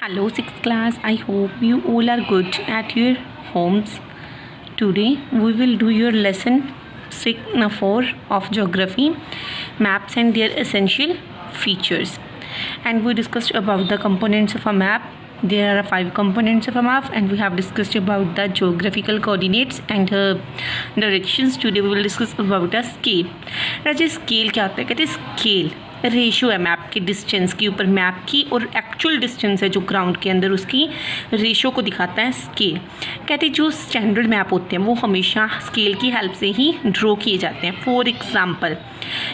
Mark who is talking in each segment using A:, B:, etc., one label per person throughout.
A: Hello, sixth class. I hope you all are good at your homes. Today we will do your lesson 4 of geography, maps and their essential features. And we discussed about the components of a map. There are 5 components of a map, and we have discussed about the geographical coordinates and directions. Today we will discuss about the scale. Raja scale क्या होता है? कहते हैं scale ratio है map के distance के ऊपर, map की और एक्चुअल डिस्टेंस है जो ग्राउंड के अंदर, उसकी रेशियो को दिखाता है स्केल। कहते हैं जो स्टैंडर्ड मैप होते हैं वो हमेशा स्केल की हेल्प से ही ड्रॉ किए जाते हैं। फॉर एग्जांपल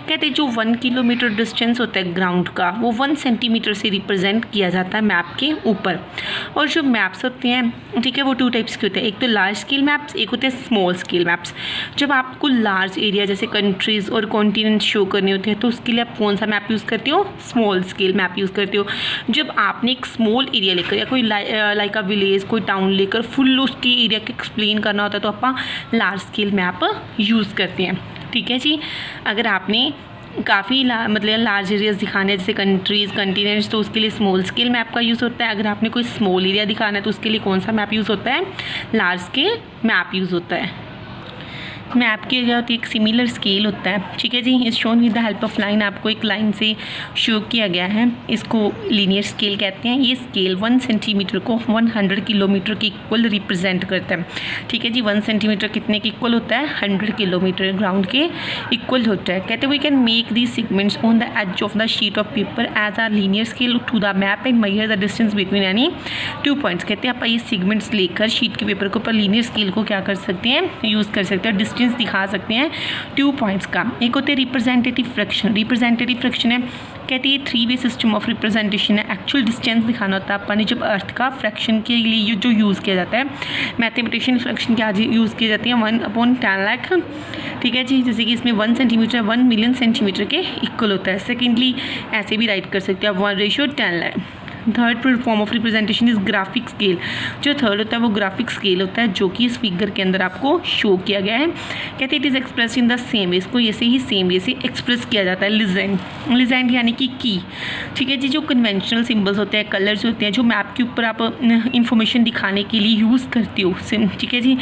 A: कहते हैं जो 1 किलोमीटर डिस्टेंस होता है ग्राउंड का, वो 1 सेंटीमीटर से रिप्रेजेंट किया जाता है मैप के ऊपर। और जो मैप्स होते हैं, ठीक है, वो 2 टाइप्स के होते हैं। एक तो लार्ज स्केल मैप्स, एक होते हैं स्मॉल स्केल मैप्स। जब आपको लार्ज एरिया जैसे कंट्रीज़ और कॉन्टिनेंट शो करने होते हैं तो उसके लिए आप कौन सा मैप यूज़ करते हो? स्मॉल स्केल मैप यूज़ करते हो। जब आपने एक स्मॉल एरिया लेकर या कोई लाइक अ विलेज, कोई टाउन लेकर फुल उसकी एरिया को एक्सप्लेन करना होता है तो आप लार्ज स्केल मैप यूज़ करते हैं। ठीक है जी। अगर आपने काफ़ी मतलब लार्ज एरियाज़ दिखाने हैं जैसे कंट्रीज़, कॉन्टिनेंट्स, तो उसके लिए स्मॉल स्केल मैप का यूज़ होता है। अगर आपने कोई स्मॉल एरिया दिखाना है तो उसके लिए कौन सा मैप यूज़ होता है? लार्ज स्केल मैप यूज़ होता है। मैप की क्या होती है? एक सिमिलर स्केल होता है। ठीक है जी। इस shown with the help of line, आपको एक लाइन से शो किया गया है। इसको लीनियर स्केल कहते हैं। ये स्केल 1 सेंटीमीटर को 100 किलोमीटर के इक्वल रिप्रेजेंट करता है। ठीक है जी। 1 सेंटीमीटर कितने के इक्वल होता है? 100 किलोमीटर ग्राउंड के इक्वल होता है। कहते हैं we can make the segments on the edge of the sheet of paper as a linear scale to the map and measure the distance between any 2 points. कहते हैं आप ये सेगमेंट्स लेकर शीट के पेपर के ऊपर लीनियर स्केल को क्या कर सकते हैं? यूज़ कर सकते हैं। डिस्टेंस दिखा सकते हैं 2 पॉइंट्स का। एक होते हैं रिप्रेजेंटेटिव फ्रैक्शन। रिप्रेजेंटेटिव फ्रैक्शन है, कहते हैं 3 वे सिस्टम ऑफ रिप्रेजेंटेशन है। एक्चुअल डिस्टेंस दिखाना होता है अपन ने जब अर्थ का फ्रैक्शन के लिए जो यूज़ किया जाता है। मैथमेटिशियन फ्रैक्शन क्या यूज़ की जाती है? 1/10 लाख। ठीक है जी। जैसे कि इसमें 1 सेंटीमीटर 1 मिलियन सेंटीमीटर के इक्वल होता है। सेकेंडली ऐसे भी राइट कर सकते हैं आप 1/10 lakh. Third form of representation is graphic scale. जो थर्ड होता है वो ग्राफिक स्केल होता है, जो कि इस फिगर के अंदर आपको शो किया गया है। कहते हैं it is express in the same way. इसको ऐसे ही सेम वे से एक्सप्रेस किया जाता है। लिजेंड यानी कि की। ठीक है जी। जो कन्वेंशनल सिंबल्स होते हैं, कलर्स होते हैं, जो मैप के ऊपर आप इंफॉर्मेशन दिखाने के लिए यूज़ करते हो। ठीक है जी।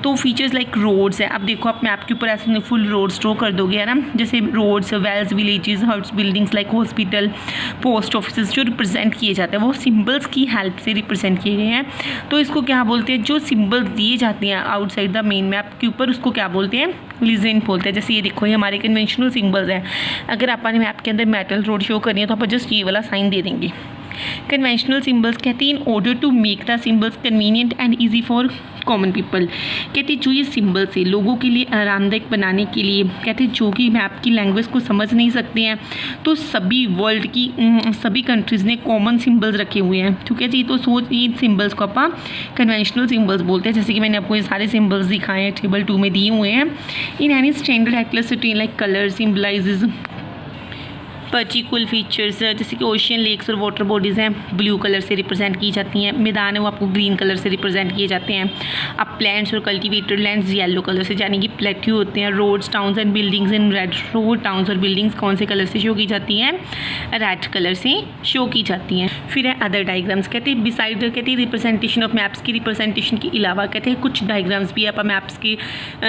A: तो फीचर्स लाइक रोड्स है। अब देखो आप मैप के ऊपर ऐसे फुल रोड्स ड्रॉ कर दोगे, है ना, जैसे roads, wells, villages, huts, buildings like hospital, post office जो रिप्रेजेंट किए जाते हैं वो सिंबल्स की हेल्प से रिप्रेजेंट किए गए हैं। तो इसको क्या बोलते हैं? जो सिंबल्स दिए जाते हैं आउटसाइड द मेन मैप के ऊपर, उसको क्या बोलते हैं? लीजेंड बोलते हैं। जैसे ये देखो, ये हमारे कन्वेंशनल सिंबल्स हैं। अगर आपने मैप के अंदर मेटल रोड शो करनी है तो आप जस्ट ये वाला साइन दे देंगे। कन्वेंशनल सिंबल्स कहते हैं in order to make the symbols convenient and easy for common people. कहते हैं जो ये सिंबल्स है लोगों के लिए आरामदायक बनाने के लिए, कहते हैं जो कि मैप की लैंग्वेज को समझ नहीं सकते हैं तो सभी वर्ल्ड की सभी कंट्रीज़ ने कॉमन सिंबल्स रखे हुए हैं। ठीक है जी। तो इन सिंबल्स को आप कन्वेंशनल सिंबल्स बोलते हैं। जैसे कि मैंने आपको ये सारे सिंबल्स दिखाए हैं, टेबल 2 में दिए हुए हैं। इन एनी स्टैंडर्ड एक्लेसिटी like colour symbolises particular features, जैसे कि ओशियन, लेक्स और वाटर बॉडीज़ हैं ब्लू कलर से रिप्रेजेंट की जाती हैं। मैदान है वो आपको ग्रीन कलर से रिप्रेजेंट किए जाते हैं। अब प्लैंट्स और कल्टिवेटेड लैंड्स येलो कलर से, यानी कि प्लेट्यू होते हैं। Roads, towns and buildings in red. Road, towns और बिल्डिंग्स कौन से कलर से शो की जाती हैं? रेड कलर से शो की जाती हैं। फिर है अदर डायग्राम्स। कहते हैं बिसाइड, कहते हैं रिप्रेजेंटेशन ऑफ मैप्स की रिप्रेजेंटेशन के अलावा कहते हैं कुछ डायग्राम्स भी आप मैप्स के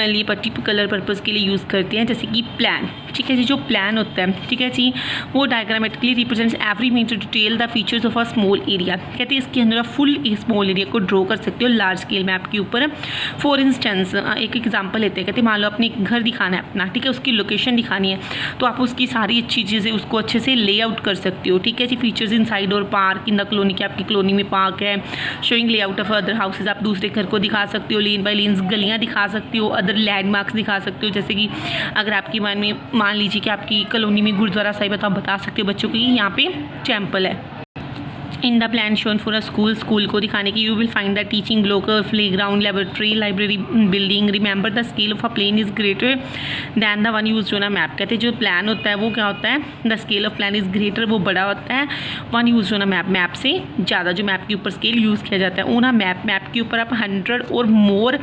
A: लिए पर्टिकुलर पर्पज़ के लिए यूज़ करते हैं। जैसे कि प्लान। ठीक है जी। जो प्लान होता है, ठीक है जी, वो diagrammatically represents every meter detail the features of a small area. कहते हैं इसके अंदर आप फुल स्मॉल एरिया को ड्रॉ कर सकते हो लार्ज स्केल मैप के ऊपर। फॉर इंस्टेंस एक एग्जांपल लेते हैं। कहते हैं मान लो अपने घर दिखाना है अपना, ठीक है, उसकी लोकेशन दिखानी है तो आप उसकी सारी अच्छी चीज़ें उसको अच्छे से लेआउट कर सकते हो। ठीक है जी। फीचर्स इन साइड और पार्क इन द कॉलोनी की, आपकी कॉलोनी में पार्क है। Showing layout of other houses, आप दूसरे घर को दिखा सकते हो। लेन बाई लेन्स, गलियाँ दिखा सकते हो। अदर लैंडमार्क्स दिखा सकते हो। जैसे कि अगर आपकी मान लीजिए कि आपकी कॉलोनी में गुरुद्वारा साहिब है तो आप बता सकते हो बच्चों को कि यहाँ पे टेम्पल है। In the plan shown for a school को दिखाने की you will find the teaching block, play ground, laboratory, library building. Remember the scale of a plan is greater than the one use on a map. कहते हैं जो plan होता है वो क्या होता है? The scale of plan is greater, वो बड़ा होता है one use on a map, map से ज़्यादा जो मैप के ऊपर स्केल यूज़ किया जाता है। ऑन अ मैप के ऊपर आप 100 और मोर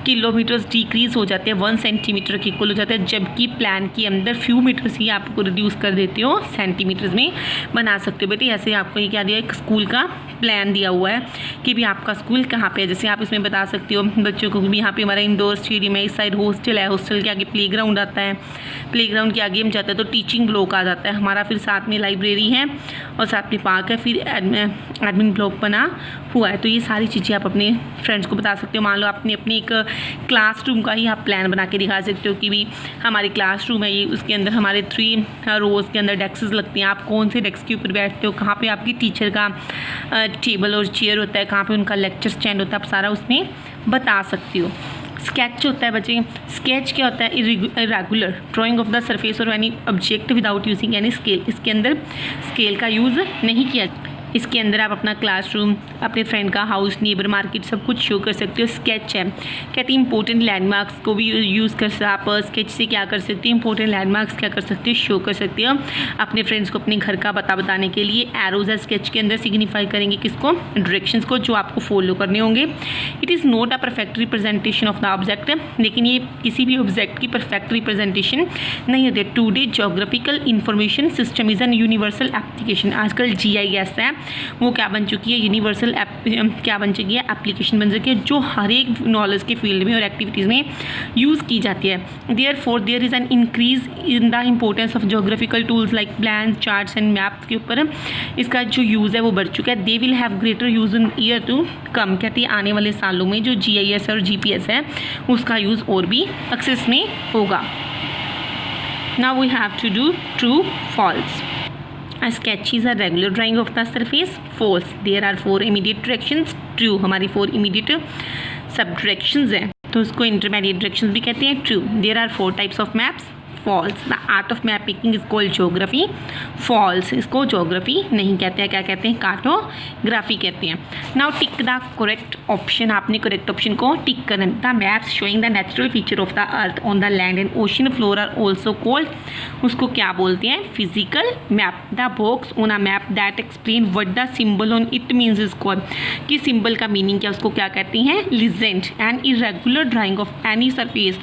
A: किलोमीटर्स डिक्रीज हो जाते हैं, 1 सेंटीमीटर के इक्वल हो जाता है, जबकि प्लान के अंदर फ्यू मीटर्स ही आपको रिड्यूस कर देते हो, सेंटीमीटर्स में बना सकते हो। बेटे ऐसे आपको ये क्या दिया? एक स्कूल का प्लान दिया हुआ है कि भी आपका स्कूल कहाँ पे है। जैसे आप इसमें बता सकते हो बच्चों को भी यहाँ पे हमारा इंडोर स्टेडियम है, इस साइड हॉस्टल है, हॉस्टल के आगे प्लेग्राउंड आता है, प्लेग्राउंड के आगे हम जाते हैं तो टीचिंग ब्लॉक आ जाता है हमारा, फिर साथ में लाइब्रेरी है और साथ में पार्क है, फिर एडमिन ब्लॉक बना हुआ है। तो ये सारी चीज़ें आप अपने फ्रेंड्स को बता सकते हो। मान लो आपने अपनी एक क्लासरूम का ही आप प्लान बना के दिखा सकते हो कि भी हमारी क्लासरूम है ये, उसके अंदर हमारे 3 रोज़ के अंदर डेस्क लगती हैं, आप कौन से डेस्क के ऊपर बैठते हो, कहाँ पे आपकी टीचर का टेबल और चेयर होता है, कहाँ पे उनका लेक्चर स्टैंड होता है, आप सारा उसमें बता सकती हो। स्केच होता है बच्चे, स्केच क्या होता है, irregular drawing of the surface और any object without using any scale. इसके अंदर स्केल का यूज़ नहीं किया। इसके अंदर आप अपना क्लासरूम, अपने फ्रेंड का हाउस, नेबर, मार्केट सब कुछ शो कर सकते हो। स्केच है, कहते हैं इंपॉर्टेंट लैंडमार्क्स को भी यूज़ कर सकते आप स्केच से क्या कर सकते हैं, इंपॉर्टेंट लैंडमार्क्स क्या कर सकते हो, शो कर सकते हो अपने फ्रेंड्स को अपने घर का बताने के लिए। एरोज है स्केच के अंदर, सिग्निफाई करेंगे किसको, डायरेक्शंस को जो आपको फॉलो करने होंगे। It is not a perfect representation of the object, लेकिन ये किसी भी ऑब्जेक्ट की परफेक्ट रिप्रेजेंटेशन नहीं होती। Today geographical information system is an universal application. आजकल GIS है वो क्या बन चुकी है, यूनिवर्सल क्या बन चुकी है, एप्लीकेशन बन चुकी है जो हर एक नॉलेज के फील्ड में और एक्टिविटीज़ में यूज़ की जाती है। Therefore there is an increase in the importance of geographical tools like plan, charts and maps के ऊपर इसका जो यूज़ है वो बढ़ चुका है। They will have greater use in year to come, कहती है आने वाले सालों में जो GIS और GPS है उसका यूज़ और भी एक्सेस में होगा। Now we have to do true false. A sketch is a regular drawing of the surface. False. There are 4 immediate directions. True. हमारी 4 immediate सब directions हैं तो उसको intermediate directions भी कहते हैं। True. There are 4 types of maps. False. The art of map making is called geography. False. इसको geography नहीं कहते हैं, क्या कहते हैं, cartography कहते हैं। Now tick the correct option. आपने correct option को tick करना। The maps showing the natural feature of the earth on the land and ocean floor are also called, उसको क्या बोलते हैं, physical map. The box on a map that explain what the symbol on it means is called, कि symbol का meaning क्या उसको क्या कहते हैं, legend. An irregular drawing of any surface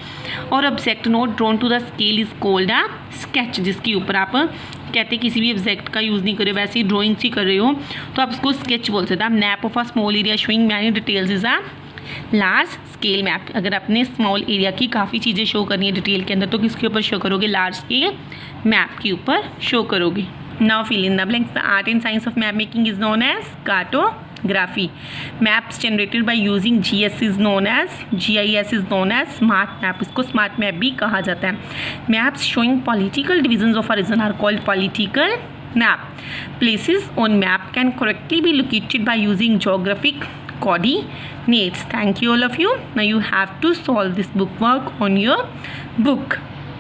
A: or object not drawn to the scale is called a sketch, जिसके ऊपर आप कहते हैं किसी भी ऑब्जेक्ट का यूज़ नहीं कर रहे हो, वैसे ही ड्राइंग ही कर रहे हो तो आप उसको स्केच बोल सकते हैं। Map of a small area showing many details is a large scale map. अगर आपने स्मॉल एरिया की काफ़ी चीज़ें शो करनी है डिटेल के अंदर तो किसके ऊपर शो करोगे, लार्ज स्केल मैप के ऊपर शो करोगे। Now fill in the blanks. The art and science of map making is known as cartography. Maps generated by using GIS is known as smart map. इसको smart map भी कहा जाता है। Maps showing political divisions of a region are called political map. Places on map can correctly be located by using geographic coordinates. Thank you all of you. Now you have to solve this book work on your book.